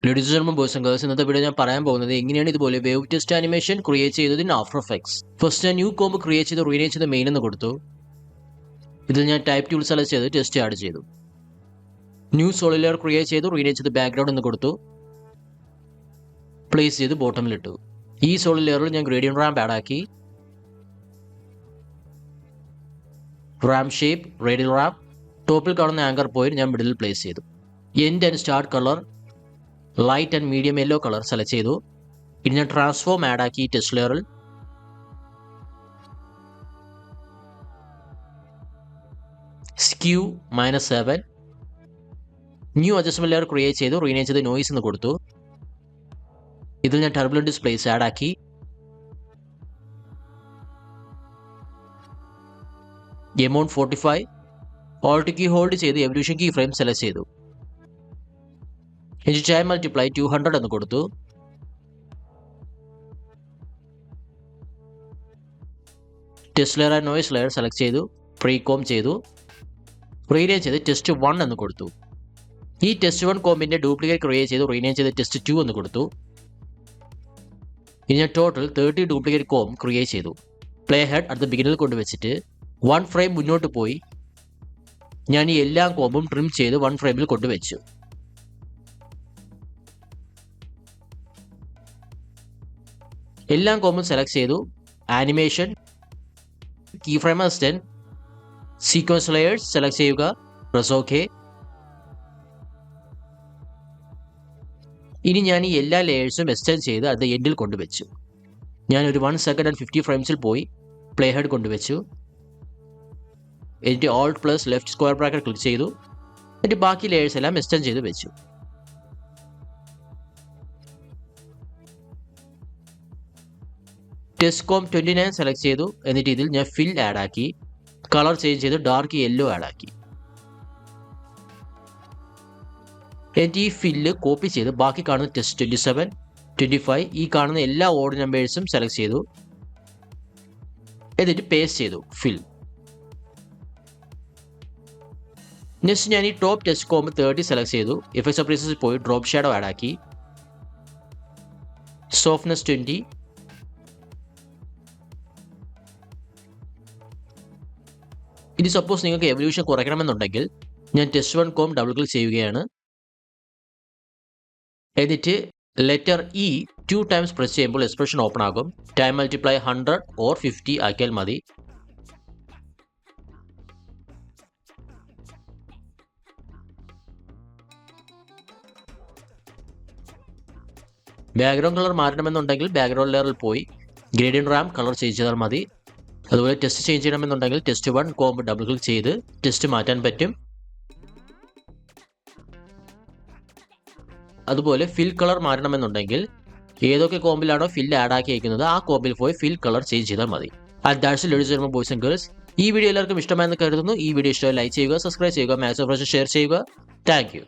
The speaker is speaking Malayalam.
Ladies and gentlemen, boys and girls, ഇന്നത്തെ വീഡിയോ ഞാൻ പറയാൻ പോകുന്നത് എങ്ങനെയാണ് ഇതുപോലെ വേവ് ടെസ്റ്റ് ആനിമേഷൻ ക്രിയേറ്റ് ചെയ്തത് ഇൻ ആഫ്റ്റർ എഫക്ട്സ്. ഫസ്റ്റ് ഞാൻ ന്യൂ കോംബ് ക്രിയേറ്റ് ചെയ്ത് റീനെയിം ചെയ്ത് മെയിൻ എന്ന് കൊടുത്തു. ഇതിൽ ഞാൻ ടൈപ്പ് ടൂൾ സെലക്ട് ചെയ്ത് ടെസ്റ്റ് ആഡ് ചെയ്തു. ന്യൂ സോളിഡ് ലെയർ ക്രിയേറ്റ് ചെയ്തു റീനെയിം ചെയ്ത് ബാക്ക്ഗ്രൗണ്ട് എന്ന് കൊടുത്തു. പ്ലേസ് ചെയ്ത് ബോട്ടമിലിട്ടു. ഈ സോളിഡ് ലെയറിൽ ഞാൻ ഗ്രേഡിയന്റ് റാമ്പ് ആഡ് ആക്കി. റാമ്പ് ഷേപ്പ്, റേഡിയൽ റാമ്പ്, ടോപ്പിൽ കാണുന്ന ആങ്കർ പോയിന്റ് ഞാൻ മിഡിൽ പ്ലേസ് ചെയ്തു. End and start colour light and medium yellow colour select ചെയ്തു. ഇനി ഞാൻ ട്രാൻസ്ഫോം ആഡ് ആക്കി ടെസ്റ്റ് ലെയറിൽ. Skew -7. New adjustment layer create ചെയ്തു റീനെയിം ചെയ്ത് നോയ്സ് എന്ന് കൊടുത്തു. ഇതിൽ ഞാൻ ടർബുലന്റ് ഡിസ്പ്ലേസ് ആഡ് ആക്കി. എമൗണ്ട് 45. ഓൾട്ട് കീ ഹോൾഡ് ചെയ്ത് എവല്യൂഷൻ കീ ഫ്രെയിം സെലക്ട് ചെയ്തു. ഇനി ടൈം മൾട്ടിപ്ലൈ 200 എന്ന് കൊടുത്തു. Test layer and noise layer select ചെയ്തു. പ്രീകോം ചെയ്തു. റീനെയിം ചെയ്ത് ടെസ്റ്റ് 1 എന്ന് കൊടുത്തു. ഈ ടെസ്റ്റ് 1 കോമ്പിന്റെ ഡ്യൂപ്ലിക്കേറ്റ് ക്രിയേറ്റ് ചെയ്തു റീനെയിം ചെയ്ത് ടെസ്റ്റ് 2 എന്ന് കൊടുത്തു. ഇനി ഞാൻ ടോട്ടൽ 30 ഡ്യൂപ്ലിക്കേറ്റ് കോം ക്രിയേറ്റ് ചെയ്തു. പ്ലേ ഹെഡ് അടുത്ത ബിഗിനിൽ കൊണ്ടുവച്ചിട്ട് 1 ഫ്രെയിം മുന്നോട്ട് പോയി ഞാൻ ഈ എല്ലാ കോമ്പും ട്രിം ചെയ്ത് 1 ഫ്രെയിമിൽ കൊണ്ടുവച്ചു. എല്ലാം കോമ്പും സെലക്ട് ചെയ്തു. Animation, key frame assistant, sequence layers select ചെയ്യുക. Press okay. ഇനി ഞാൻ ഈ എല്ലാ ലെയേഴ്സും എക്സ്റ്റെൻഡ് ചെയ്ത് അത് എൻഡിൽ കൊണ്ടുവച്ചു. ഞാൻ ഒരു 1 സെക്കൻഡ് ആൻഡ് 50 ഫ്രെയിംസിൽ പോയി പ്ലേ ഹെഡ് കൊണ്ടുവച്ചു. എന്നിട്ട് alt plus left square bracket click ചെയ്തു. എന്നിട്ട് ബാക്കി ലെയേഴ്സ് എല്ലാം എക്സ്റ്റെൻഡ് ചെയ്ത് വെച്ചു. ടെസ്റ്റ് കോം 29 സെലക്ട് ചെയ്തു. എന്നിട്ട് ഇതിൽ ഞാൻ ഫിൽ ആഡ് ആക്കി. കളർ ചേഞ്ച് ചെയ്ത് ഡാർക്ക് യെല്ലോ ആഡ് ആക്കി. എന്നിട്ട് ഈ ഫില്ല് കോപ്പി ചെയ്ത് ബാക്കി കാണുന്ന ടെസ്റ്റ് 27, 25 ഈ കാണുന്ന എല്ലാ ഓഡ് നമ്പേഴ്സും സെലക്ട് ചെയ്തു. എന്നിട്ട് പേസ്റ്റ് ചെയ്തു ഫിൽ. നെക്സ്റ്റ് ഞാൻ ഈ ടോപ്പ് ടെസ്റ്റ് കോം 30 സെലക്ട് ചെയ്തു. എഫക്ട്സ് ഓപ്പറേഷൻസിൽ പോയി ഡ്രോപ്പ് ഷാഡോ ആഡ് ആക്കി. സോഫ്റ്റ്നെസ് 20. ഇനി സപ്പോസ് നിങ്ങൾക്ക് എവല്യൂഷൻ കുറയ്ക്കണമെന്നുണ്ടെങ്കിൽ ഞാൻ ടെസ്റ്റ് 1 കോം ഡബിൾ ക്ലിക്ക് ചെയ്യുകയാണ്. എന്നിട്ട് ലെറ്റർ ഇ 2 ടൈംസ് പ്രസ് ചെയ്യുമ്പോൾ എക്സ്പ്രഷൻ ഓപ്പൺ ആകും. ടൈം മൾട്ടിപ്ലൈ 100 ഓർ 50 ആക്കിയാൽ മതി. ബാക്ക്ഗ്രൗണ്ട് കളർ മാറ്റണമെന്നുണ്ടെങ്കിൽ ബാക്ക്ഗ്രൗണ്ട് ലെയറിൽ പോയി ഗ്രേഡിയന്റ് റാമ്പ് കളർ ചേഞ്ച് ചെയ്താൽ മതി. അതുപോലെ ടെസ്റ്റ് ചേഞ്ച് ചെയ്യണമെന്നുണ്ടെങ്കിൽ ടെസ്റ്റ് 1 കോംബ് ഡബിൾ ക്ലിക്ക് ചെയ്ത് ടെസ്റ്റ് മാറ്റാൻ പറ്റും. അതുപോലെ ഫിൽ കളർ മാറ്റണമെന്നുണ്ടെങ്കിൽ ഏതൊക്കെ കോമ്പിലാണോ ഫിൽ ആഡ് ആക്കി അയക്കുന്നത് ആ കോമ്പിൽ പോയി ഫിൽ കളർ ചേഞ്ച് ചെയ്താൽ മതി. And that's it ladies and boys and girls. ഈ വീഡിയോ എല്ലാവർക്കും ഇഷ്ടമായെന്ന് കരുതുന്നു. ഈ വീഡിയോ ഇഷ്ടമായി ലൈക്ക് ചെയ്യുക, സബ്സ്ക്രൈബ് ചെയ്യുക, മാക്സിമം ഷെയർ ചെയ്യുക. Thank you.